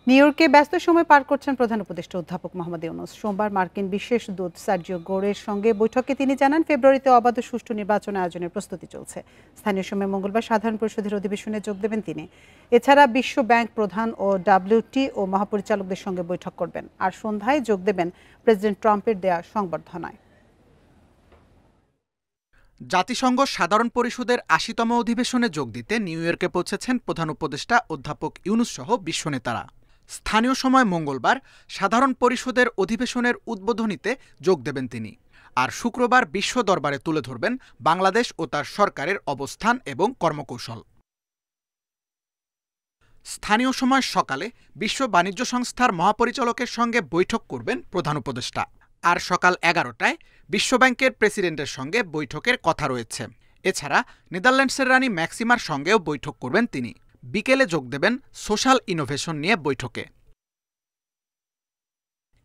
New ইয়র্কে ব্যস্ত সময় পার করছেন প্রধান উপদেষ্টা অধ্যাপক মোহাম্মদ ইউনূস। সোমবার মার্কিন বিশেষ দূত সার্জিও গোরের সঙ্গে বৈঠকে তিনি জানান, ফেব্রুয়ারিতে অবাধ ও সুষ্ঠু নির্বাচন আয়োজনের প্রস্তুতি চলছে। স্থানীয় সময় মঙ্গলবার সাধারণ পরিষদের অধিবেশনে যোগ দেবেন তিনি। এছাড়া বিশ্ব ব্যাংক প্রধান ও WTO মহাপরিচালকদের সঙ্গে বৈঠক করবেন। আর সন্ধ্যায় যোগ দেবেন প্রেসিডেন্ট ট্রাম্পের দেয়া সংবর্ধনায়। জাতিসংঘ সাধারণ পরিষদের ৮০তম অধিবেশনে যোগ দিতে নিউ ইয়র্কে পৌঁছেছেন প্রধান উপদেষ্টা অধ্যাপক ইউনূস সহ বিশ্ব নেতারা। স্থানীয় সময় মঙ্গলবার সাধারণ পরিষদের অধিবেশনের উদ্বোধনীতে যোগ দেবেন তিনি। আর শুক্রবার বিশ্ব দরবারে তুলে ধরবেন বাংলাদেশ ও তার সরকারের অবস্থান এবং কর্মকৌশল। স্থানীয় সময় সকালে বিশ্ব বাণিজ্য সংস্থার মহাপরিচালকের সঙ্গে বৈঠক করবেন প্রধান উপদেষ্টা। আর সকাল 11টায় বিশ্বব্যাংকের প্রেসিডেন্টের সঙ্গে বৈঠকের কথা রয়েছে। এছাড়া নেদারল্যান্ডসের রানী ম্যাক্সিমার সঙ্গেও বৈঠক করবেন তিনি। বিকেলে যোগ দেবেন সোশ্যাল ইনোভেশন নিয়ে বৈঠকে।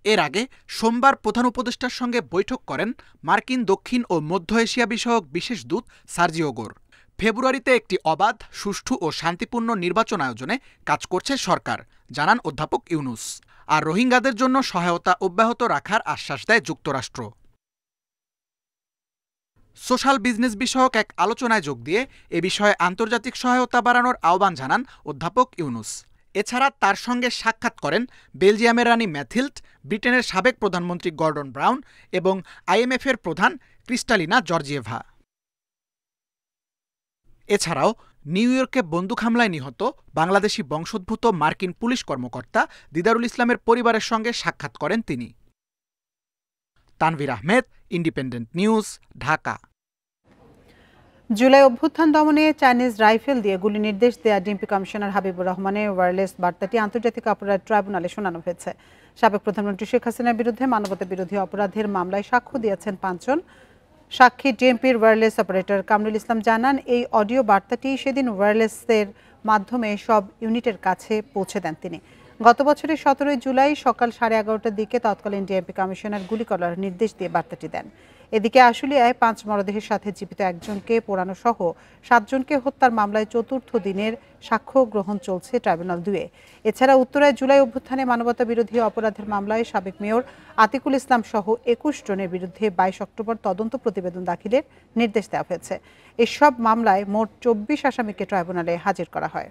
এর আগে সোমবার প্রধান উপদেষ্টার সঙ্গে বৈঠক করেন মার্কিন দক্ষিণ ও মধ্য এশিয়া বিষয়ক বিশেষ দূত সার্জিও গোর। ফেব্রুয়ারিতে একটি অবাধ, সুষ্ঠু ও শান্তিপূর্ণ নির্বাচন আয়োজনে কাজ করছে সরকার, জানান অধ্যাপক ইউনূস। আর রোহিঙ্গাদের জন্য সহায়তা অব্যাহত রাখার আশ্বাস দেয় যুক্তরাষ্ট্র। সোশ্যাল বিজনেস বিষয়ক এক আলোচনায় যোগ দিয়ে এ বিষয়ে আন্তর্জাতিক সহায়তা বাড়ানোর আহ্বান জানান অধ্যাপক ইউনূস। এছাড়া তার সঙ্গে সাক্ষাৎ করেন বেলজিয়ামের রানী ম্যাথিল্ড, ব্রিটেনের সাবেক প্রধানমন্ত্রী গর্ডন ব্রাউন এবং IMF-এর প্রধান ক্রিস্টালিনা জর্জিয়েভা। এছাড়াও নিউ ইয়র্কে বন্দুক হামলায় নিহত বাংলাদেশি বংশোদ্ভূত মার্কিন পুলিশ কর্মকর্তা দিদারুল ইসলামের পরিবারের সঙ্গে সাক্ষাৎ করেন তিনি। Tanvir Ahmed, independent news, Dhaka. July অভ্যুত্থান দমনে চাইনিজ রাইফেল দিয়ে গুলি নির্দেশ দেয়া ডিএমপি কমিশনার হাবিবুর রহমানের ওয়্যারলেস বার্তাটি আন্তর্জাতিক অপরাধ ট্রাইব্যুনালে শোনানো হয়েছে। সাবেক প্রধানমন্ত্রী শেখ হাসিনার বিরুদ্ধে মানবতা বিরোধী অপরাধের মামলায় সাক্ষ্য দিয়েছেন 5 জন। সাক্ষী ডিএমপির ওয়্যারলেস অপারেটর কামরুল ইসলাম জানান, এই অডিও বার্তাটি সেদিন ওয়্যারলেসের মাধ্যমে সব ইউনিটের কাছে পৌঁছে দেন তিনি। গত বছরের 17 জুলাই সকাল 11:30টার দিকে তৎকালীন ডিএমপি কমিশনার গুলি করার নির্দেশ দিয়ে বার্তাটি দেন। এদিকে আশুলিয়ায় 5 মরদেহের সাথে জীবিত একজনকে পোড়ানো সহ 7 জনকে হত্যার মামলায় 4র্থ দিনের সাক্ষ্য গ্রহণ চলছে ট্রাইব্যুনাল 2-এ। এছাড়া উত্তরায় জুলাই অভ্যুত্থানে মানবতা বিরোধী অপরাধের মামলায় সাবেক মেয়র আতিকুল ইসলাম সহ 21 জনের বিরুদ্ধে 22 অক্টোবর তদন্ত প্রতিবেদন দাখিলের নির্দেশ দেওয়া হয়েছে। এসব মামলায় মোট 24 আসামিকে ট্রাইব্যুনালে হাজির করা হয়।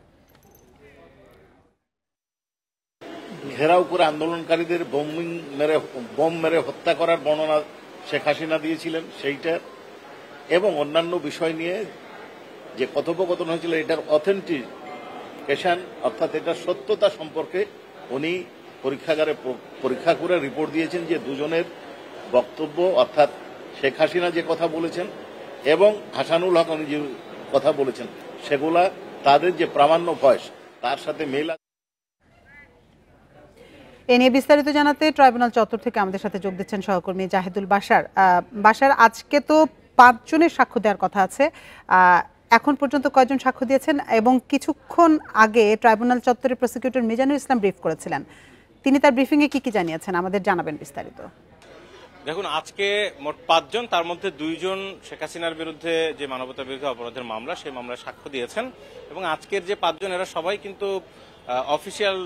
ঘেরাও করে আন্দোলনকারীদের বোম মেরে হত্যা করার বর্ণনা শেখ হাসিনা দিয়েছিলেন, সেইটা এবং অন্যান্য বিষয় নিয়ে যে কথোপকথন হয়েছিল এটার অথেন্টিকেশন অর্থাৎ এটার সত্যতা সম্পর্কে উনি পরীক্ষাগারে পরীক্ষা করে রিপোর্ট দিয়েছেন যে দুজনের বক্তব্য অর্থাৎ শেখ হাসিনা যে কথা বলেছেন এবং হাসানুল হক উনি যে কথা বলেছেন সেগুলা তাদের যে প্রামাণ্য ভয়েস তার সাথে মেল। এ নিয়ে বিস্তারিত জানাতে ট্রাইব্যুনাল চত্বর থেকে আমাদের সাথে যোগ দিচ্ছেন সহকর্মী জাহিদুল বাশার। বাশার, আজকে তো 5 জনের সাক্ষ্য দেওয়ার কথা আছে, এখন পর্যন্ত কয়জন সাক্ষ্য দিয়েছেন? এবং কিছুক্ষণ আগে ট্রাইব্যুনাল চত্বরে প্রসিকিউটর মিজানুর ইসলাম ব্রিফ করেছিলেন, তিনি তার ব্রিফিংয়ে কি জানিয়েছেন আমাদের জানাবেন বিস্তারিত। দেখুন, আজকে মোট 5 জন, তার মধ্যে 2 জন শেখ হাসিনার বিরুদ্ধে যে মানবতা বিরোধী অপরাধের মামলা সেই মামলায় সাক্ষ্য দিয়েছেন। এবং আজকের যে 5 জন এরা সবাই কিন্তু অফিসিয়াল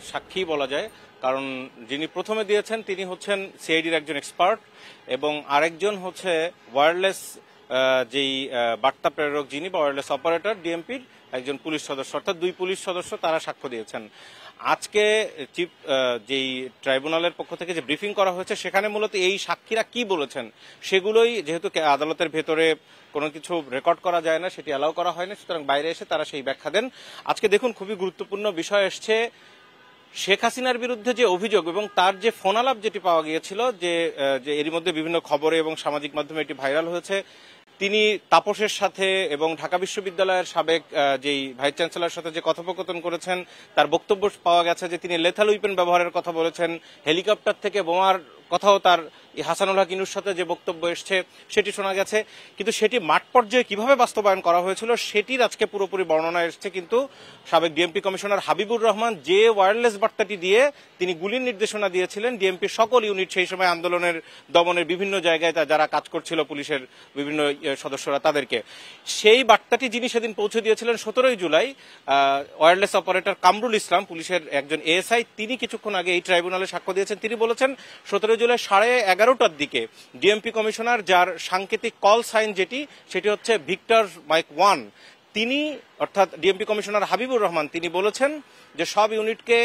সাক্ষী বলা যায়, কারণ যিনি প্রথমে দিয়েছেন তিনি হচ্ছেন সিআইডির একজন এক্সপার্ট এবং আরেকজন হচ্ছে ওয়্যারলেস যেই বার্তা প্রেরক যিনি বা ওয়্যারলেস অপারেটর ডিএমপির একজন পুলিশ সদস্য, অর্থাৎ 2 পুলিশ সদস্য তারা সাক্ষ্য দিয়েছেন। আজকে চিফ যেই ট্রাইব্যুনালের পক্ষ থেকে যে ব্রিফিং করা হয়েছে সেখানে মূলত এই সাক্ষীরা কি বলেছেন সেগুলোই, যেহেতু আদালতের ভেতরে কোনো কিছু রেকর্ড করা যায় না, সেটি অ্যালাউ করা হয়নি, সুতরাং বাইরে এসে তারা সেই ব্যাখ্যা দেন। আজকে দেখুন, খুবই গুরুত্বপূর্ণ বিষয় এসছে শেখ হাসিনার বিরুদ্ধে যে অভিযোগ এবং তার যে ফোনালাপ যেটি পাওয়া গিয়েছিল, যে এরই মধ্যে বিভিন্ন খবরে এবং সামাজিক মাধ্যমে এটি ভাইরাল হয়েছে, তিনি তাপসের সাথে এবং ঢাকা বিশ্ববিদ্যালয়ের সাবেক যেই ভাইস চ্যান্সেলরের সাথে যে কথোপকথন করেছেন তার বক্তব্য পাওয়া গেছে যে তিনি লেথাল উইপেন ব্যবহারের কথা বলেছেন, হেলিকপ্টার থেকে বোমার কথাও তার হাসানুল হক ইনুর সাথে যে বক্তব্য এসছে সেটি শোনা গেছে, কিন্তু সেটি মাঠ পর্যায়ে কিভাবে বাস্তবায়ন করা হয়েছিল সেটির আজকে পুরোপুরি বর্ণনা এসছে। কিন্তু সাবেক ডিএমপি কমিশনার হাবিবুর রহমান যে ওয়্যারলেস বার্তাটি দিয়ে তিনি গুলির নির্দেশনা দিয়েছিলেন, ডিএমপির সকল ইউনিট সেই সময় আন্দোলনের দমনের বিভিন্ন জায়গায় যারা কাজ করছিল পুলিশের বিভিন্ন সদস্যরা তাদেরকে, সেই বার্তাটি যিনি সেদিন পৌঁছে দিয়েছিলেন 17 জুলাই ওয়্যারলেস অপারেটর কামরুল ইসলাম, পুলিশের একজন এএসআই, তিনি কিছুক্ষণ আগে এই ট্রাইব্যুনালে সাক্ষ্য দিয়েছেন। তিনি বলেছেন 17 জুলাই 11:30টার দিকে ডিএমপি কমিশনার, যার সাংকেতিক কল সাইন সেটি হচ্ছে ভিক্টর মাইক 1, তিনি অর্থাৎ ডিএমপি কমিশনার হাবিবুর রহমান তিনি বলেছেন যে সব ইউনিটকে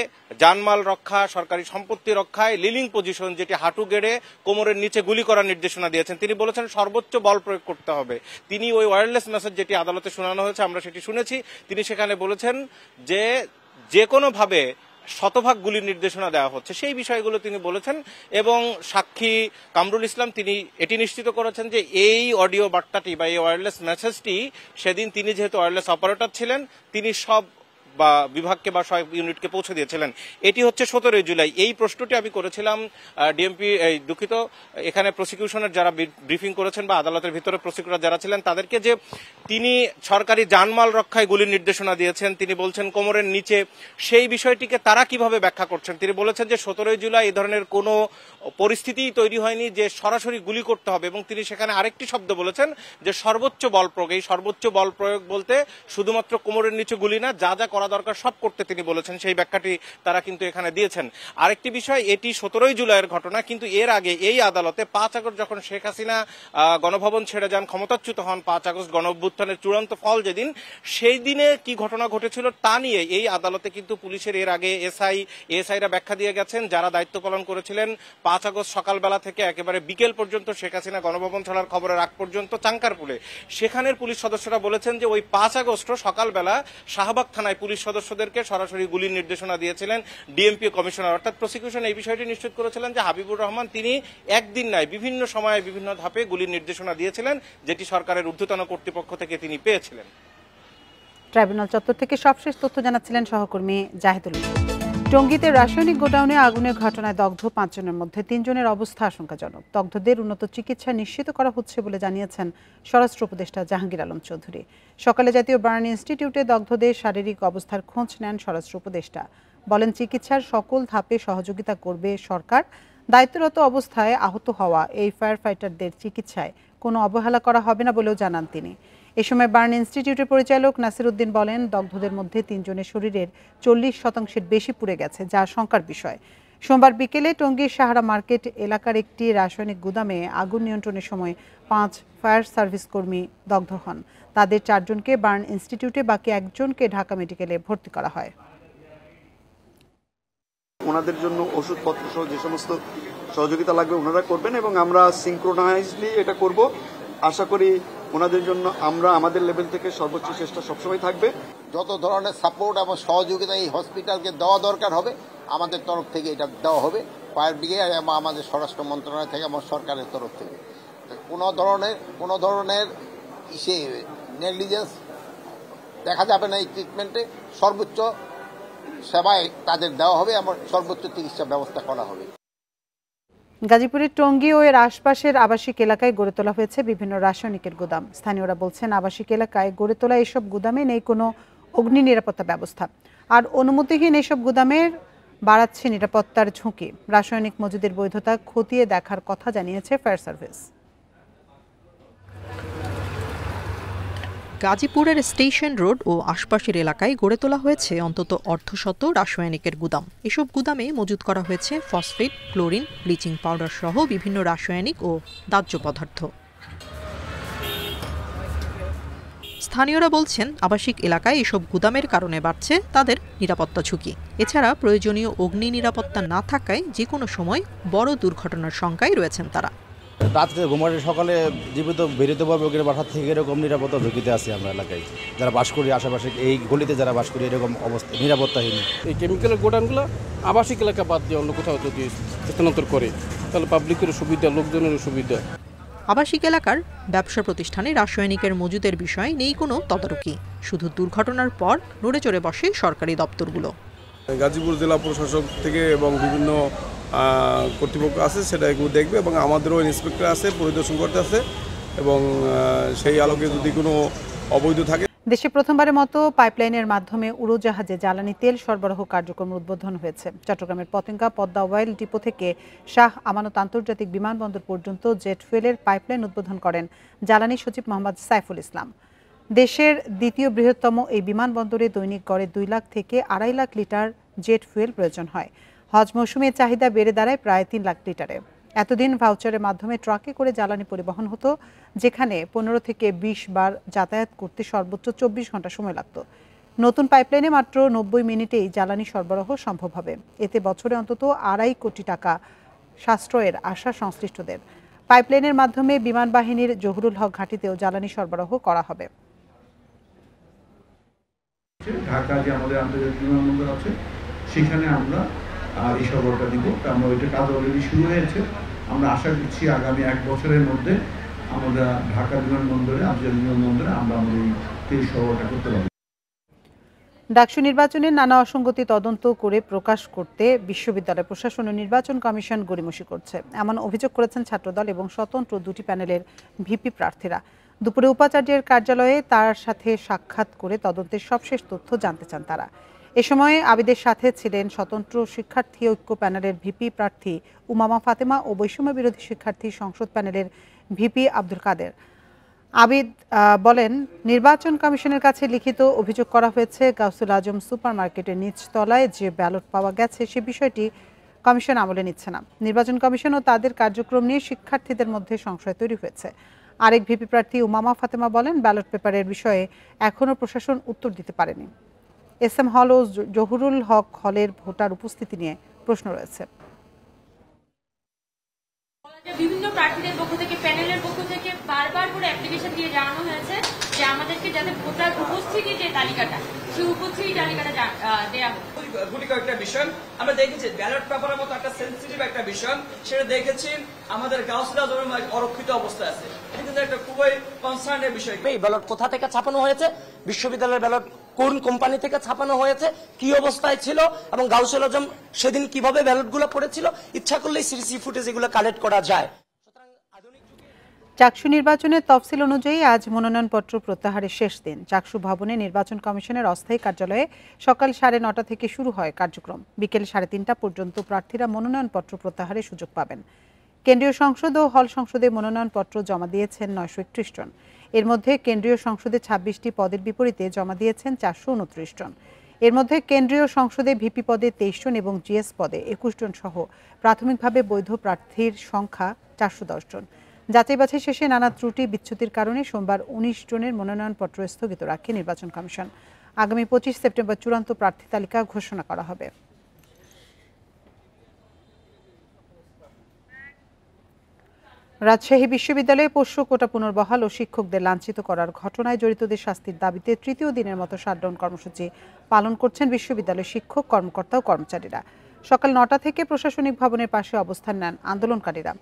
জানমাল রক্ষা, সরকারি সম্পত্তি রক্ষায় লিলিং পজিশন, যেটি হাঁটু গেড়ে কোমরের নিচে গুলি করার নির্দেশনা দিয়েছেন। তিনি বলেছেন সর্বোচ্চ বল প্রয়োগ করতে হবে। তিনি ওই ওয়্যারলেস মেসেজ যেটি আদালতে শোনানো হয়েছে, আমরা সেটি শুনেছি, তিনি সেখানে বলেছেন যে কোনোভাবে শতভাগ গুলির নির্দেশনা দেওয়া হচ্ছে, সেই বিষয়গুলো তিনি বলেছেন। এবং সাক্ষী কামরুল ইসলাম তিনি এটি নিশ্চিত করেছেন যে এই অডিও বার্তাটি বা এই ওয়্যারলেস মেসেজটি সেদিন তিনি যেহেতু ওয়্যারলেস অপারেটর ছিলেন, তিনি সব বা বিভাগকে বা সব ইউনিটকে পৌঁছে দিয়েছিলেন। এটি হচ্ছে 17 জুলাই। এই প্রশ্নটি আমি করেছিলাম ডিএমপি, দুঃখিত, এখানে প্রসিকিউশনের যারা ব্রিফিং করেছেন বা আদালতের ভিতরে প্রসিকিউটর যারা ছিলেন তাদেরকে, যে তিনি সরকারি জানমাল রক্ষায় গুলির নির্দেশনা দিয়েছেন, তিনি বলছেন কোমরের নিচে, সেই বিষয়টিকে তারা কিভাবে ব্যাখ্যা করছেন। তিনি বলেছেন যে 17 জুলাই এই ধরনের কোনো পরিস্থিতিই তৈরি হয়নি যে সরাসরি গুলি করতে হবে, এবং তিনি সেখানে আরেকটি শব্দ বলেছেন যে সর্বোচ্চ বল প্রয়োগ। এই সর্বোচ্চ বল প্রয়োগ বলতে শুধুমাত্র কোমরের নিচে গুলি না, যা যা করা দরকার সব করতে তিনি বলেছেন, সেই ব্যাখ্যাটি তারা কিন্তু এখানে দিয়েছেন। আরেকটি বিষয়, এটি 17 জুলাইয়ের ঘটনা, কিন্তু এর আগে এই আদালতে 5 আগস্ট যখন শেখ হাসিনা গণভবন ছেড়ে যান, ক্ষমতাচ্যুত হন, 5 আগস্ট গণ অভ্যুত্থানের চূড়ান্ত ফল যেদিন, সেই দিনে কি ঘটনা ঘটেছিল তা নিয়ে এই আদালতে কিন্তু পুলিশের এর আগে এএসআইরা ব্যাখ্যা দিয়ে গেছেন, যারা দায়িত্ব পালন করেছিলেন 5 আগস্ট সকালবেলা থেকে একেবারে বিকেল পর্যন্ত, শেখ হাসিনা গণভবন ছাড়ার খবরের আগ পর্যন্ত চাঙ্কারপুলে সেখানের পুলিশ সদস্যরা বলেছেন যে ওই 5 আগস্ট সকালবেলা শাহবাগ থানায় পুলিশ সদস্যদেরকে সরাসরি গুলির নির্দেশনা দিয়েছিলেন ডিএমপি কমিশনার। অর্থাৎ প্রসিকিউশন এই বিষয়টি নিশ্চিত করেছিলেন যে হাবিবুর রহমান তিনি একদিন নয়, বিভিন্ন সময়ে বিভিন্ন ধাপে গুলির নির্দেশনা দিয়েছিলেন, যেটি সরকারের ঊর্ধ্বতন কর্তৃপক্ষ থেকে তিনি পেয়েছিলেন। ট্রাইব্যুনাল চত্বর থেকে সবশেষ তথ্য জানাচ্ছিলেন সহকর্মী জাহিদুল। টঙ্গীতে রাসায়নিক গোডাউনে আগুনের ঘটনায় দগ্ধ 5 জনের মধ্যে 3 জনের অবস্থা আশঙ্কাজনক। দগ্ধদের উন্নত চিকিৎসা নিশ্চিত করা হচ্ছে বলে জানিয়েছেন স্বরাষ্ট্র উপদেষ্টা জাহাঙ্গীর আলম চৌধুরী। সকালে জাতীয় বার্ন ইনস্টিটিউটে দগ্ধদের শারীরিক অবস্থার খোঁজ নেন স্বরাষ্ট্র উপদেষ্টা। বলেন চিকিৎসার সকল ধাপে সহযোগিতা করবে সরকার। দায়িত্বরত অবস্থায় আহত হওয়া এই ফায়ার ফাইটারদের চিকিৎসায় কোনো অবহেলা করা হবে না বলেও জানান তিনি। এ সময় বার্ন ইনস্টিটিউটের পরিচালক নাসির উদ্দিন বলেন, দগ্ধদের মধ্যে 3 জনের শরীরের 40% বেশি পুড়ে গেছে, যা শঙ্কার বিষয়। সোমবার বিকেলে টঙ্গীর সাহারা মার্কেট এলাকার একটি রাসায়নিক গুদামে আগুন নিয়ন্ত্রণের সময় 5 ফায়ার সার্ভিস কর্মী দগ্ধ হন। তাদের 4 জনকে বার্ন ইনস্টিটিউটে, বাকি 1 জনকে ঢাকা মেডিকেলে ভর্তি করা হয়। ওনাদের জন্য ওষুধপত্র সহ যে সমস্ত সহযোগিতা লাগবে ওনারা করবেন, এবং আমরা সিনক্রোনাইজলি এটা করব। আশা করি ওনাদের জন্য আমরা আমাদের লেভেল থেকে সর্বোচ্চ চেষ্টা সবসময় থাকবে। যত ধরনের সাপোর্ট এবং সহযোগিতা এই হসপিটালকে দেওয়া দরকার হবে আমাদের তরফ থেকে এটা দেওয়া হবে, ফায়ার ব্রিগেড এবং আমাদের স্বরাষ্ট্র মন্ত্রণালয় থেকে এবং সরকারের তরফ থেকে। কোনো ধরনের নেগলিজেন্স দেখা যাবে না। এই ট্রিটমেন্টে সর্বোচ্চ সেবায় তাদের দেওয়া হবে এবং সর্বোচ্চ চিকিৎসা ব্যবস্থা করা হবে। গাজীপুরের টঙ্গী ও এর আশপাশের আবাসিক এলাকায় গড়ে তোলা হয়েছে বিভিন্ন রাসায়নিকের গুদাম। স্থানীয়রা বলছেন, আবাসিক এলাকায় গড়ে তোলা এসব গুদামে নেই কোনো অগ্নি নিরাপত্তা ব্যবস্থা, আর অনুমতিহীন এসব গুদামের বাড়াচ্ছে নিরাপত্তার ঝুঁকি। রাসায়নিক মজুদের বৈধতা খতিয়ে দেখার কথা জানিয়েছে ফায়ার সার্ভিস। গাজীপুরের স্টেশন রোড ও আশপাশের এলাকায় গড়ে তোলা হয়েছে অন্তত 1/2 রাসায়নিকের গুদাম। এসব গুদামে মজুত করা হয়েছে ফসফেট, ক্লোরিন, ব্লিচিং পাউডার সহ বিভিন্ন রাসায়নিক ও দাহ্য পদার্থ। স্থানীয়রা বলছেন, আবাসিক এলাকায় এসব গুদামের কারণে বাড়ছে তাদের নিরাপত্তা ঝুঁকি। এছাড়া প্রয়োজনীয় অগ্নি নিরাপত্তা না থাকায় যে কোনো সময় বড় দুর্ঘটনার শঙ্কায় রয়েছেন তারা। রাত্রে ঘুমাতে সকালে জীবিত বেরোতে পারবে ওদের বাসার থেকে, এরকম নিরাপত্তা ঝুঁকিতে আছি আমরা এলাকায় যারা বাস করি, আশেপাশে এই গলিতে যারা বাস করি, এরকম অবস্থা নিরাপত্তাহীন। এই কেমিক্যালের গোডাউনগুলো আবাসিক এলাকা বাদ দিয়ে অন্য কোথাও যদি স্থানান্তর করে তাহলে পাবলিকের সুবিধা, লোকজনের সুবিধা। আবাসিক এলাকার ব্যবসা প্রতিষ্ঠানে রাসায়নিকের মজুদের বিষয়ে নেই কোনো তদারকি, শুধু দুর্ঘটনার পর নড়ে চড়ে বসে সরকারি দপ্তরগুলো। গাজীপুর জেলা প্রশাসক থেকে এবং বিভিন্ন কর্তৃপক্ষ আছে সেটা এগুলো দেখবে এবং আমাদেরও ইন্সপেক্টর আছে পরিদর্শন করতে আছে এবং সেই আলোকে যদি কোনো অবৈধ থাকে। দেশে প্রথমবারের মতো পাইপলাইনের মাধ্যমে উড়োজাহাজে জ্বালানি তেল সরবরাহ কার্যক্রম উদ্বোধন হয়েছে। চট্টগ্রামের পতেঙ্গা পদ্মা অয়েল ডিপো থেকে শাহ আমানত আন্তর্জাতিক বিমানবন্দর পর্যন্ত জেট ফুয়েলের পাইপলাইন উদ্বোধন করেন জ্বালানি সচিব মোহাম্মদ সাইফুল ইসলাম। দেশের দ্বিতীয় বৃহত্তম এই বিমানবন্দরে দৈনিক গড়ে 2 লাখ থেকে 2.5 লাখ লিটার জেট ফুয়েল প্রয়োজন হয়। হজ মৌসুমে চাহিদা বেড়ে দাঁড়ায় প্রায় 3 লাখ লিটারে। এতদিন ভাউচারের মাধ্যমে ট্রাকে করে জ্বালানি পরিবহন হতো, যেখানে 15 থেকে 20 বার যাতায়াত করতে সর্বোচ্চ 24 ঘন্টা সময় লাগত। নতুন পাইপলাইনে মাত্র 90 মিনিটেই জ্বালানি সরবরাহ সম্ভব হবে। এতে বছরে অন্তত 2.5 কোটি টাকা সাশ্রয়ের আশা সংশ্লিষ্টদের। পাইপলাইনের মাধ্যমে বিমান বাহিনীর জহুরুল হক ঘাঁটিতেও জ্বালানি সরবরাহ করা হবে। ঢাকা যে আমাদের আন্তর্জাতিক বিমানবন্দর আছে সেখানে আমরা এই সরবরাহটা দিব। আমরা ওইটা কাজ অলরেডি শুরু হয়েছে। আমরা আশা করছি আগামী 1 বছরের মধ্যে আমরা ঢাকা বিমানবন্দরে আন্তর্জাতিক বিমানবন্দরে আমরা আমাদের এই তেল সরবরাহটা করতে পারব। ডাকসু নির্বাচনের নানা অসঙ্গতি তদন্ত করে প্রকাশ করতে বিশ্ববিদ্যালয় প্রশাসন ও নির্বাচন কমিশন গড়িমসি করছে, এমন অভিযোগ করেছেন ছাত্রদল এবং স্বতন্ত্র 2টি প্যানেলের ভিপি প্রার্থীরা। দুপুরে উপাচার্যের কার্যালয়ে তার সাথে সাক্ষাৎ করে তদন্তের সবশেষ তথ্য জানতে চান তারা। এ সময় আবিদের সাথে ছিলেন স্বতন্ত্র শিক্ষার্থী ঐক্য প্যানেলের ভিপি প্রার্থী উমামা ফাতেমা ও বৈষম্য বিরোধী শিক্ষার্থী সংসদ প্যানেলের ভিপি আব্দুল কাদের। আবিদ বলেন, নির্বাচন কমিশনের কাছে লিখিত অভিযোগ করা হয়েছে গাউসুল আজম সুপারমার্কেটের নিচতলায় যে ব্যালট পাওয়া গেছে সে বিষয়টি কমিশন আমলে নিচ্ছে না। নির্বাচন কমিশন ও তাদের কার্যক্রম নিয়ে শিক্ষার্থীদের মধ্যে সংশয় তৈরি হয়েছে। আরেক ভিপি প্রার্থী উমামা ফাতেমা বলেন, ব্যালট পেপারের বিষয়ে এখনও প্রশাসন উত্তর দিতে পারেনি। এসএম হল ও জহুরুল হক হলের ভোটার উপস্থিতি নিয়ে প্রশ্ন রয়েছে। বিভিন্ন প্রার্থীদের পক্ষ থেকে প্যানেলের পক্ষ থেকে বারবার করে অ্যাপ্লিকেশন দিয়ে জানানো হয়েছে যে আমাদেরকে যাতে ভোটার উপস্থিতি যে তালিকাটা সেই উপস্থিতি তালিকাটা দেওয়া হবে। গুটি কয়েকটা বিষয় আমরা দেখেছি, ব্যালট পেপারের মতো একটা সেন্সিটিভ একটা বিষয়, সেটা দেখেছি আমাদের গাউসুল আজম অরক্ষিত অবস্থায় আছে। এটা কিন্তু একটা খুবই কনসার্নের বিষয়। এই ব্যালট কোথা থেকে ছাপানো হয়েছে, বিশ্ববিদ্যালয়ের ব্যালট কোন কোম্পানি থেকে ছাপানো হয়েছে, কি অবস্থায় ছিল এবং গাউসুল আজম সেদিন কিভাবে ব্যালটগুলো পড়েছিল, ইচ্ছা করলেই সিসি ফুটেজ এগুলো কালেক্ট করা যায়। চাকসু নির্বাচনের তফসিল অনুযায়ী আজ মনোনয়নপত্র প্রত্যাহারের শেষ দিন। চাকসু ভবনে নির্বাচন কমিশনের অস্থায়ী কার্যালয়ে সকাল 9:30 থেকে শুরু হয় কার্যক্রম। বিকেল 3:30 পর্যন্ত প্রার্থীরা মনোনয়নপত্র প্রত্যাহারের সুযোগ পাবেন। কেন্দ্রীয় সংসদ ও হল সংসদে মনোনয়নপত্র জমা দিয়েছেন 931 জন। এর মধ্যে কেন্দ্রীয় সংসদে 26টি পদের বিপরীতে জমা দিয়েছেন 429 জন। এর মধ্যে কেন্দ্রীয় সংসদে ভিপি পদে 23 জন এবং জিএস পদে 21 জন সহ প্রাথমিকভাবে বৈধ প্রার্থীর সংখ্যা 410 জন। যাচাই বাছাই শেষে নানা ত্রুটি বিচ্যুতির কারণে সোমবার 19 জনের মনোনয়নপত্র স্থগিত রাখে নির্বাচন কমিশন। আগামী 25 সেপ্টেম্বর চূড়ান্ত প্রার্থী তালিকা ঘোষণা করা হবে। রাজশাহী বিশ্ববিদ্যালয়ে পোষ্য কোটা পুনর্বহাল ও শিক্ষকদের লাঞ্ছিত করার ঘটনায় জড়িতদের শাস্তির দাবিতে তৃতীয় দিনের মতো শাটডাউন কর্মসূচি পালন করছেন বিশ্ববিদ্যালয়ের শিক্ষক, কর্মকর্তা ও কর্মচারীরা। সকাল 9টা থেকে প্রশাসনিক ভবনের পাশে অবস্থান নেন আন্দোলনকারীরা।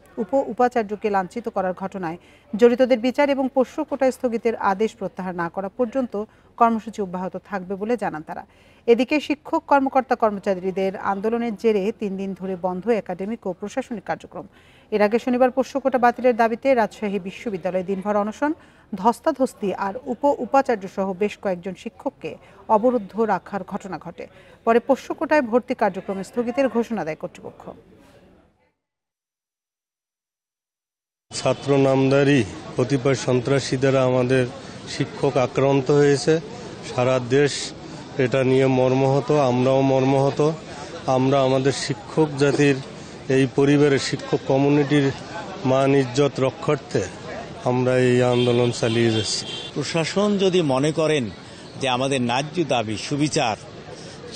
উপাচার্যকে লাঞ্ছিত করার ঘটনায় জড়িতদের বিচার এবং পোষ্য কোটা স্থগিতের আদেশ প্রত্যাহার না করা পর্যন্ত কর্মসূচি অব্যাহত থাকবে বলে জানান তারা। এদিকে শিক্ষক, কর্মকর্তা, কর্মচারীদের আন্দোলনের জেরে 3 দিন ধরে বন্ধ একাডেমিক ও প্রশাসনিক কার্যক্রম। এর আগে শনিবার পোষ্য কোটা বাতিলের দাবিতে রাজশাহী বিশ্ববিদ্যালয়ে দিনভর অনশন, ধস্তাধস্তি আর উপাচার্য সহ বেশ কয়েকজন শিক্ষককে অবরুদ্ধ রাখার ঘটনা ঘটে। পরে পোষ্য কোটায় ভর্তি কার্যক্রম স্থগিতের ঘোষণা দেয় কর্তৃপক্ষ। ছাত্র নামধারী কতিপয় সন্ত্রাসী দ্বারা আমাদের শিক্ষক আক্রান্ত হয়েছে। সারা দেশ এটা নিয়ে মর্মাহত, আমরাও মর্মাহত। আমরা আমাদের শিক্ষক জাতির, এই পরিবারের শিক্ষক কমিউনিটির মান ইজ্জত রক্ষার্থে আমরা এই আন্দোলন চালিয়ে যাচ্ছি। প্রশাসন যদি মনে করেন যে আমাদের ন্যায্য দাবি সুবিচার,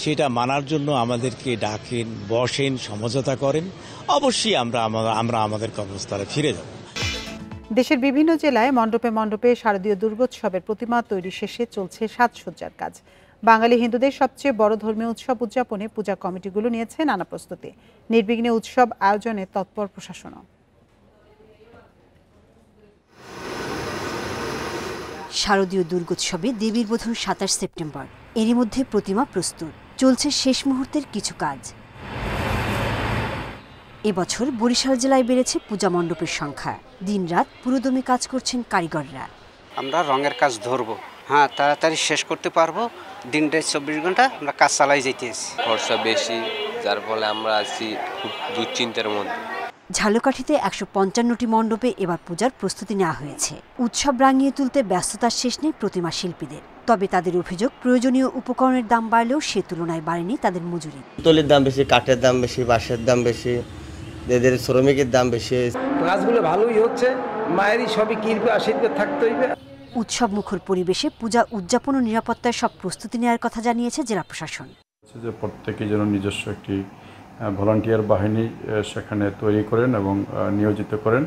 সেটা মানার জন্য আমাদেরকে ডাকেন, বসেন, সমঝোতা করেন, অবশ্যই আমরা আমাদের কর্মস্থলে ফিরে যাব। দেশের বিভিন্ন জেলায় মণ্ডপে মণ্ডপে শারদীয় দুর্গোৎসবের প্রতিমা তৈরি শেষে চলছে সাজসজ্জার কাজ। বাঙালি হিন্দুদের সবচেয়ে বড় ধর্মীয় উৎসব উদযাপনে পূজা কমিটিগুলো নিয়েছে নানা প্রস্তুতি। নির্বিঘ্নে উৎসব আয়োজনে তৎপর প্রশাসনও। শারদীয় দুর্গোৎসবে দেবীর বোধন 27 সেপ্টেম্বর। এরই মধ্যে প্রতিমা প্রস্তুত, চলছে শেষ মুহূর্তের কিছু কাজ। এবছর বরিশাল জেলায় বেড়েছে পূজা মণ্ডপের সংখ্যা। দিনরাত পুরোদমে কাজ করছেন কারিগররা। আমরা রঙের কাজ ধরবো, হ্যাঁ তাড়াতাড়ি শেষ করতে পারবো। দিনটা 24 ঘন্টা আমরা কাজ চালাই যেতেছি। খরচা বেশি, যার ফলে আমরা আছি খুব দুশ্চিন্তার মধ্যে। ঝালকাঠিতে 155টি মণ্ডপে এবার পূজার প্রস্তুতি নেওয়া হয়েছে। উৎসব রাঙিয়ে তুলতে ব্যস্ততার শেষ নেই প্রতিমা শিল্পীদের। তবে তাদের অভিযোগ, প্রয়োজনীয় উপকরণের দাম বাড়লেও সে তুলনায় বাড়েনি তাদের মজুরি। তলির দাম বেশি, কাঠের দাম বেশি, বাঁশের দাম বেশি, এদের শ্রমিকের দাম বেশি। কাজগুলো ভালোই হচ্ছে, মায়েরই সবই কিনবে আশীর্বাদ থাকতে হইবে। উৎসব মুখর পরিবেশে পূজা উদযাপন ও নিরাপত্তায় সব প্রস্তুতি নেওয়ার কথা জানিয়েছে জেলা প্রশাসন। যে প্রত্যেকে যেন নিজস্ব একটি ভলান্টিয়ার বাহিনী সেখানে তৈরি করেন এবং নিয়োজিত করেন,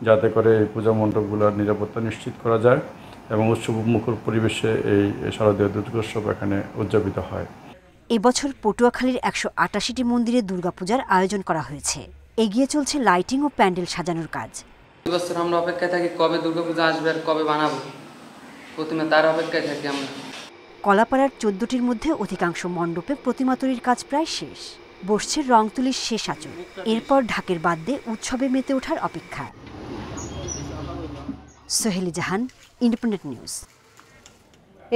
যাতে করে এই পূজা মণ্ডপগুলোর নিরাপত্তা নিশ্চিত করা যায় এবং উৎসব মুখর পরিবেশে এই শারদীয় দুর্গোৎসব এখানে উদযাপিত হয়। এবছর পটুয়াখালীর 188টি মন্দিরে দুর্গাপূজার আয়োজন করা হয়েছে। এগিয়ে চলছে লাইটিং ও প্যান্ডেল সাজানোর কাজ। এবছর আমরা অপেক্ষায় থাকি কবে দুর্গাপূজা আসবে আর কবে বানাবো, প্রতিমা তার অপেক্ষায় থাকি আমরা। কলাপাড়ার 14টির মধ্যে অধিকাংশ মণ্ডপে প্রতিমা তৈরির কাজ প্রায় শেষ। বসছে রং তুলির শেষ আঁচড়। এরপর ঢাকের বাদ্যে উৎসবে মেতে ওঠার অপেক্ষা। সোহেলি জাহান, ইন্ডিপেন্ডেন্ট নিউজ।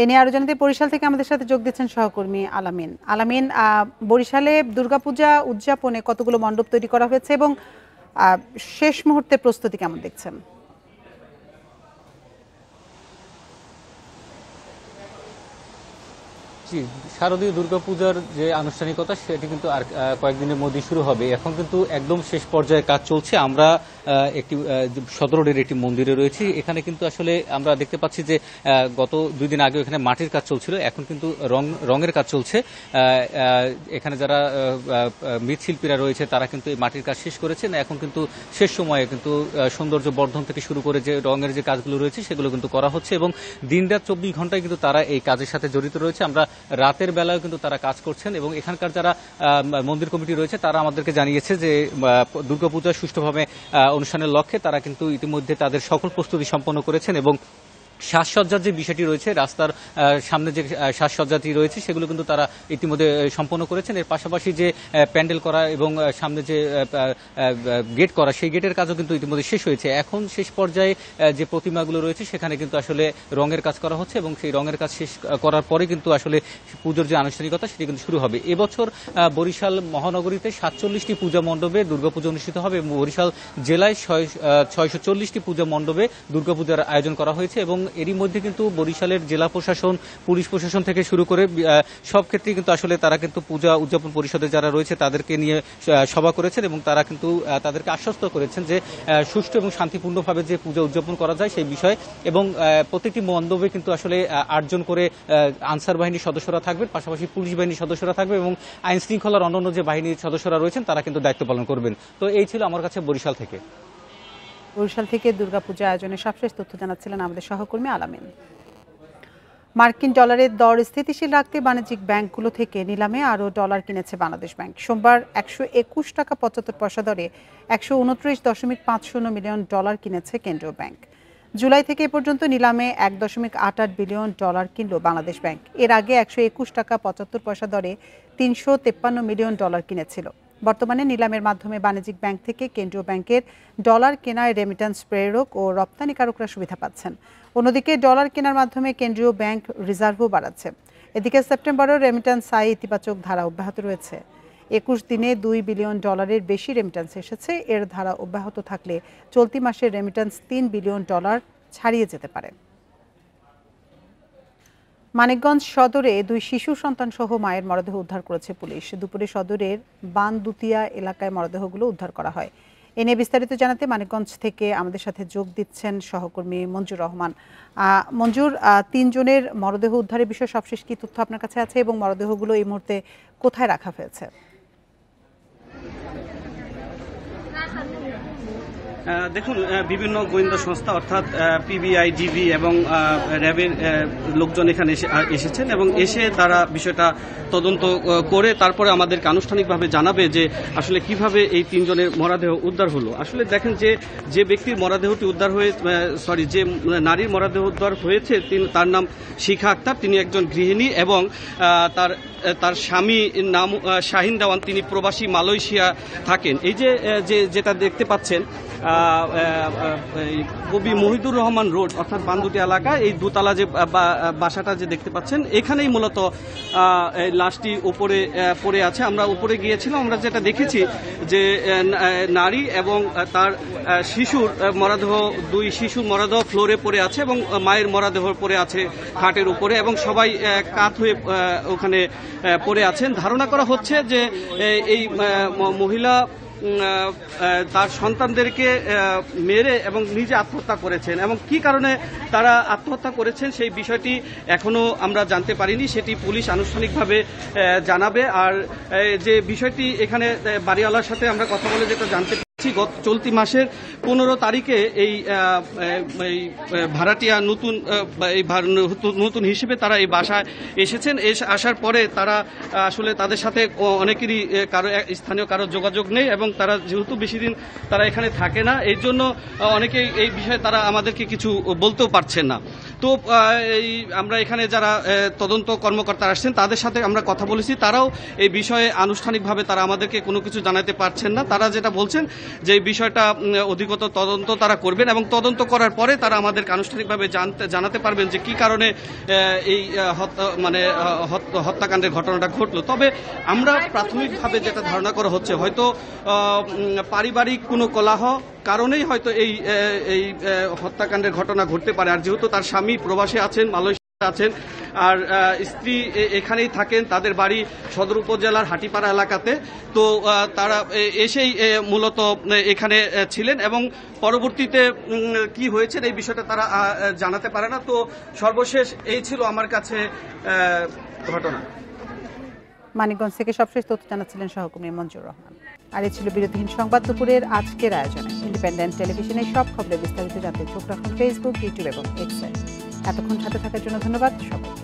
এ নিয়ে আরো জানাতে বরিশাল থেকে আমাদের সাথে যোগ দিচ্ছেন সহকর্মী আলামিন। আলামিন, বরিশালে দুর্গাপূজা উদযাপনে কতগুলো মণ্ডপ তৈরি করা হয়েছে এবং শেষ মুহূর্তের প্রস্তুতি কেমন দেখছেন? শারদীয় দুর্গাপূজার যে আনুষ্ঠানিকতা সেটি কিন্তু আর কয়েকদিনের মধ্যে শুরু হবে। এখন কিন্তু একদম শেষ পর্যায়ে কাজ চলছে। আমরা একটি সদরের একটি মন্দিরে রয়েছি। এখানে কিন্তু আসলে আমরা দেখতে পাচ্ছি যে গত 2 দিন আগে এখানে মাটির কাজ চলছিল, এখন কিন্তু রঙের কাজ চলছে। এখানে যারা মৃৎশিল্পীরা রয়েছে তারা কিন্তু এই মাটির কাজ শেষ করেছেন। এখন কিন্তু শেষ সময়ে কিন্তু সৌন্দর্য বর্ধন থেকে শুরু করে যে রঙের যে কাজগুলো রয়েছে সেগুলো কিন্তু করা হচ্ছে এবং দিনরাত 24 ঘন্টায় কিন্তু তারা এই কাজের সাথে জড়িত রয়েছে। আমরা রাতের বেলায় কিন্তু তারা কাজ করছেন এবং এখানকার যারা মন্দির কমিটি রয়েছে তারা আমাদেরকে জানিয়েছে যে দুর্গাপূজা সুষ্ঠুভাবে অনুষ্ঠানের লক্ষ্যে তারা কিন্তু ইতিমধ্যে তাদের সকল প্রস্তুতি সম্পন্ন করেছেন এবং সাজসজ্জার যে বিষয়টি রয়েছে, রাস্তার সামনে যে সাজসজ্জাটি রয়েছে সেগুলো কিন্তু তারা ইতিমধ্যে সম্পন্ন করেছেন। এর পাশাপাশি যে প্যান্ডেল করা এবং সামনে যে গেট করা সেই গেটের কাজও কিন্তু ইতিমধ্যে শেষ হয়েছে। এখন শেষ পর্যায়ে যে প্রতিমাগুলো রয়েছে সেখানে কিন্তু আসলে রঙের কাজ করা হচ্ছে এবং সেই রঙের কাজ শেষ করার পরে কিন্তু আসলে পুজোর যে আনুষ্ঠানিকতা সেটি কিন্তু শুরু হবে। এবছর বরিশাল মহানগরীতে 47টি পূজা মণ্ডপে দুর্গাপূজা অনুষ্ঠিত হবে এবং বরিশাল জেলায় 640টি পূজা মণ্ডপে দুর্গাপূজার আয়োজন করা হয়েছে এবং এরই মধ্যে কিন্তু বরিশালের জেলা প্রশাসন, পুলিশ প্রশাসন থেকে শুরু করে সব ক্ষেত্রে কিন্তু আসলে তারা কিন্তু পূজা উদযাপন পরিষদে যারা রয়েছে তাদেরকে নিয়ে সভা করেছেন এবং তারা কিন্তু তাদেরকে আশ্বস্ত করেছেন যে সুষ্ঠু এবং শান্তিপূর্ণভাবে যে পূজা উদযাপন করা যায় সেই বিষয় এবং প্রত্যেকটি মণ্ডপে কিন্তু আসলে 8 জন করে আনসার বাহিনীর সদস্যরা থাকবেন, পাশাপাশি পুলিশ বাহিনীর সদস্যরা থাকবে এবং আইন শৃঙ্খলার অন্যান্য যে বাহিনীর সদস্যরা রয়েছেন তারা কিন্তু দায়িত্ব পালন করবেন। তো এই ছিল আমার কাছে বরিশাল থেকে। বরিশাল থেকে দুর্গাপূজা আয়োজনের সবশেষ তথ্য জানাচ্ছিলেন আমাদের সহকর্মী আলামিন। মার্কিন ডলারের দর স্থিতিশীল রাখতে বাণিজ্যিক ব্যাংকগুলো থেকে নিলামে আরও ডলার কিনেছে বাংলাদেশ ব্যাংক। সোমবার 121 টাকা 75 পয়সা দরে 129.50 মিলিয়ন ডলার কিনেছে কেন্দ্রীয় ব্যাংক। জুলাই থেকে এ পর্যন্ত নিলামে 1.88 বিলিয়ন ডলার কিনল বাংলাদেশ ব্যাংক। এর আগে 121 টাকা 75 পয়সা দরে 353 মিলিয়ন ডলার কিনেছিল। বর্তমানে নিলামের মাধ্যমে বাণিজ্যিক ব্যাংক থেকে কেন্দ্রীয় ব্যাংকের ডলার কেনায় রেমিট্যান্স প্রেরক ও রপ্তানিকারকরা সুবিধা পাচ্ছেন। অন্যদিকে ডলার কেনার মাধ্যমে কেন্দ্রীয় ব্যাংক রিজার্ভও বাড়াচ্ছে। এদিকে সেপ্টেম্বরেও রেমিট্যান্স আয় ইতিবাচক ধারা অব্যাহত রয়েছে। 21 দিনে 2 বিলিয়ন ডলারের বেশি রেমিট্যান্স এসেছে। এর ধারা অব্যাহত থাকলে চলতি মাসের রেমিট্যান্স 3 বিলিয়ন ডলার ছাড়িয়ে যেতে পারে। মানিকগঞ্জ সদরে 2 শিশু সন্তান সহ মায়ের মরদেহ উদ্ধার করেছে পুলিশ। দুপুরে সদরের বানদুতিয়া এলাকায় মরদেহগুলো উদ্ধার করা হয়। এ নিয়ে বিস্তারিত জানাতে মানিকগঞ্জ থেকে আমাদের সাথে যোগ দিচ্ছেন সহকর্মী মঞ্জুর রহমান। মঞ্জুর, 3 জনের মরদেহ উদ্ধারের বিষয়ে সবশেষ কি তথ্য আপনার কাছে আছে এবং মরদেহগুলো এই মুহূর্তে কোথায় রাখা হয়েছে? দেখুন, বিভিন্ন গোয়েন্দা সংস্থা অর্থাৎ পিবিআই, ডিবি এবং র্যাবের লোকজন এখানে এসেছেন এবং এসে তারা বিষয়টা তদন্ত করে তারপরে আমাদেরকে আনুষ্ঠানিকভাবে জানাবে যে আসলে কিভাবে এই 3 জনের মরদেহ উদ্ধার হলো। আসলে দেখেন যে ব্যক্তির মরদেহটি উদ্ধার হয়ে যে নারীর মরদেহ উদ্ধার হয়েছে তার নাম শিখা আক্তার। তিনি একজন গৃহিণী এবং তার স্বামীর নাম শাহিন দেওয়ান, তিনি প্রবাসী মালয়েশিয়া থাকেন। এই যেটা দেখতে পাচ্ছেন কবি মহিদুর রহমান রোড অর্থাৎ বান্দুটি এলাকা, এই দোতলা যে বাসাটা যে দেখতে পাচ্ছেন, এখানেই মূলত লাশটি উপরে পড়ে আছে। আমরা উপরে গিয়েছিলাম, আমরা যেটা দেখেছি যে নারী এবং তার শিশুর মরদেহ, 2 শিশুর মরদেহ ফ্লোরে পড়ে আছে এবং মায়ের মরদেহ পড়ে আছে খাটের উপরে এবং সবাই কাত হয়ে ওখানে পড়ে আছেন। ধারণা করা হচ্ছে যে এই মহিলা তার সন্তানদেরকে মেরে এবং নিজে আত্মহত্যা করেছেন এবং কি কারণে তারা আত্মহত্যা করেছেন সেই বিষয়টি এখনো আমরা জানতে পারিনি, সেটি পুলিশ আনুষ্ঠানিকভাবে জানাবে। আর যে বিষয়টি এখানে বাড়িওয়ালার সাথে আমরা কথা বলে যেটা জানতে গত চলতি মাসের 15 তারিখে এই ভাড়াটিয়া নতুন হিসেবে তারা এই বাসায় এসেছেন। আসার পরে তারা আসলে তাদের সাথে অনেকেরই স্থানীয় কারো যোগাযোগ নেই এবং তারা যেহেতু বেশি দিন তারা এখানে থাকে না, এই জন্য অনেকেই এই বিষয়ে তারা আমাদেরকে কিছু বলতেও পারছেন না। তো আমরা এখানে যারা তদন্ত কর্মকর্তা আসছেন তাদের সাথে আমরা কথা বলেছি, তারাও এই বিষয়ে আনুষ্ঠানিকভাবে তারা আমাদেরকে কোনো কিছু জানাতে পারছেন না। তারা যেটা বলছেন যে এই বিষয়টা অধিকতর তদন্ত তারা করবেন এবং তদন্ত করার পরে তারা আমাদেরকে আনুষ্ঠানিকভাবে জানাতে পারবেন যে কি কারণে এই হত্যাকাণ্ডের ঘটনাটা ঘটলো। তবে আমরা প্রাথমিকভাবে যেটা ধারণা করা হচ্ছে, হয়তো পারিবারিক কোনো কলহ কারণেই হয়তো এই হত্যাকাণ্ডের ঘটনা ঘটতে পারে। আর যেহেতু তার স্বামী প্রবাসে আছেন, মালয়েশিয়া আছেন, আর স্ত্রী এখানেই থাকেন, তাদের বাড়ি সদর উপজেলার হাটিপাড়া এলাকাতে, তো তারা এসেই মূলত এখানে ছিলেন এবং পরবর্তীতে কি হয়েছে এই বিষয়টা তারা জানাতে পারে না। তো সর্বশেষ এই ছিল আমার কাছে ঘটনা। মানিকগঞ্জ থেকে সবশেষ তথ্য জানাচ্ছিলেন সহকর্মী মঞ্জুর রহমান। আর এই ছিল বিরতিহীন সংবাদ দুপুরের আজকের আয়োজনে। ইন্ডিপেন্ডেন্ট টেলিভিশনের সব খবরে বিস্তারিত জানতে চোখ রাখুন ফেসবুক, ইউটিউব এবং এক্সে। এতক্ষণ সাথে থাকার জন্য ধন্যবাদ সবাইকে।